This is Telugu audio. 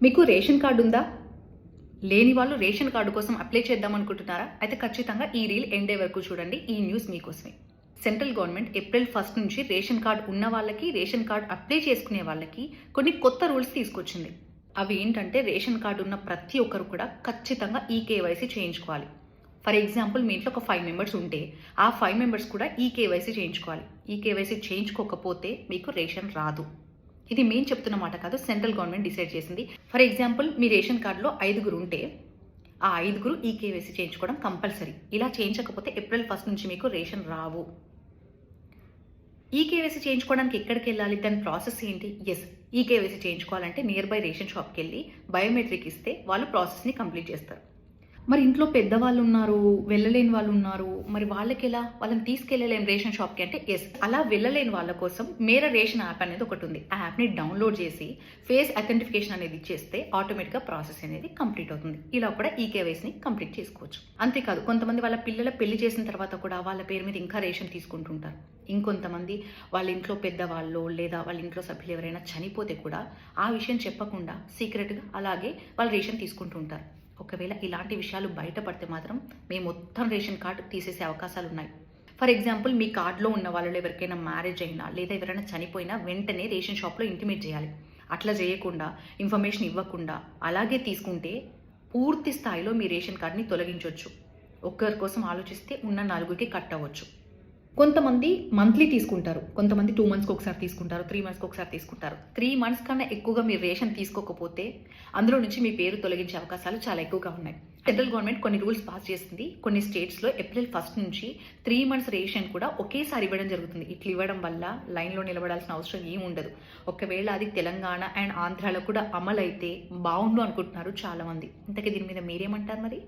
మీకు రేషన్ కార్డు ఉందా? లేని వాళ్ళు రేషన్ కార్డు కోసం అప్లై చేద్దాం అనుకుంటున్నారా? అయితే ఖచ్చితంగా ఈ రీల్ ఎండే వరకు చూడండి. ఈ న్యూస్ మీకోసమే. సెంట్రల్ గవర్నమెంట్ ఏప్రిల్ 1 నుంచి రేషన్ కార్డు ఉన్న వాళ్ళకి, రేషన్ కార్డు అప్లై చేసుకునే వాళ్ళకి కొన్ని కొత్త రూల్స్ తీసుకొచ్చింది. అవి ఏంటంటే రేషన్ కార్డు ఉన్న ప్రతి ఒక్కరు కూడా ఖచ్చితంగా ఈ కేవైసీ చేయించుకోవాలి. ఫర్ ఎగ్జాంపుల్ మీ ఇంట్లో ఒక 5 మెంబర్స్ ఉంటే ఆ 5 మెంబర్స్ కూడా ఈ కేవైసీ చేయించుకోవాలి. ఈ కేవైసీ చేయించుకోకపోతే మీకు రేషన్ రాదు. ఇది మేము చెప్తున్న మాట కాదు, సెంట్రల్ గవర్నమెంట్ డిసైడ్ చేసింది. ఫర్ ఎగ్జాంపుల్ మీ రేషన్ కార్డులో 5 ఉంటే ఆ 5 ఈ కేవైసీ చేయించుకోవడం కంపల్సరీ. ఇలా చేయించకపోతే ఏప్రిల్ 1 నుంచి మీకు రేషన్ రావు. ఈ కేవైసీ చేయించుకోవడానికి ఎక్కడికి వెళ్ళాలి? దాని ప్రాసెస్ ఏంటి? ఈ కేవైసీ చేయించుకోవాలంటే నియర్ బై రేషన్ షాప్కి వెళ్ళి బయోమెట్రిక్ ఇస్తే వాళ్ళు ప్రాసెస్ని కంప్లీట్ చేస్తారు. మరి ఇంట్లో పెద్దవాళ్ళు ఉన్నారు, వెళ్ళలేని వాళ్ళు ఉన్నారు, మరి వాళ్ళకి ఎలా? వాళ్ళని తీసుకెళ్ళలేం రేషన్ షాప్కి అంటే అలా వెళ్ళలేని వాళ్ళ కోసం మేరా రేషన్ యాప్ అనేది ఒకటి ఉంది. ఆ యాప్ని డౌన్లోడ్ చేసి ఫేస్ అథెంటిఫికేషన్ అనేది ఇచ్చేస్తే ఆటోమేటిక్గా ప్రాసెస్ అనేది కంప్లీట్ అవుతుంది. ఇలా కూడా ఈ కేవైసీని కంప్లీట్ చేసుకోవచ్చు. అంతేకాదు, కొంతమంది వాళ్ళ పిల్లల పెళ్లి చేసిన తర్వాత కూడా వాళ్ళ పేరు మీద ఇంకా రేషన్ తీసుకుంటుంటారు. ఇంకొంతమంది వాళ్ళ ఇంట్లో పెద్దవాళ్ళు లేదా వాళ్ళ ఇంట్లో సభ్యులు ఎవరైనా చనిపోతే కూడా ఆ విషయం చెప్పకుండా సీక్రెట్గా అలాగే వాళ్ళు రేషన్ తీసుకుంటూ ఉంటారు. ఒకవేళ ఇలాంటి విషయాలు బయటపడితే మాత్రం మీ మొత్తం రేషన్ కార్డు తీసేసే అవకాశాలు ఉన్నాయి. ఫర్ ఎగ్జాంపుల్ మీ కార్డులో ఉన్న వాళ్ళలో ఎవరికైనా మ్యారేజ్ అయినా లేదా ఎవరైనా చనిపోయినా వెంటనే రేషన్ షాప్లో ఇంటిమేట్ చేయాలి. అట్లా చేయకుండా, ఇన్ఫర్మేషన్ ఇవ్వకుండా అలాగే తీసుకుంటే పూర్తి స్థాయిలో మీ రేషన్ కార్డుని తొలగించవచ్చు. ఒక్కరి కోసం ఆలోచిస్తే ఉన్న 4కి కట్ అవ్వచ్చు. కొంతమంది మంత్లీ తీసుకుంటారు, కొంతమంది 2 మంత్స్కి ఒకసారి తీసుకుంటారు, 3 మంత్స్కి ఒకసారి తీసుకుంటారు. 3 మంత్స్ కన్నా ఎక్కువగా మీరు రేషన్ తీసుకోకపోతే అందులో నుంచి మీ పేరు తొలగించే అవకాశాలు చాలా ఎక్కువగా ఉన్నాయి. సెంట్రల్ గవర్నమెంట్ కొన్ని రూల్స్ పాస్ చేసింది. కొన్ని స్టేట్స్లో ఏప్రిల్ 1 నుంచి 3 మంత్స్ రేషన్ కూడా ఒకేసారి ఇవ్వడం జరుగుతుంది. ఇట్లా ఇవ్వడం వల్ల లైన్లో నిలబడాల్సిన అవసరం ఏమి ఉండదు. ఒకవేళ అది తెలంగాణ అండ్ ఆంధ్రాలో కూడా అమలైతే బాగుండు అనుకుంటున్నారు చాలామంది. ఇంతకీ దీని మీద మీరేమంటారు మరి?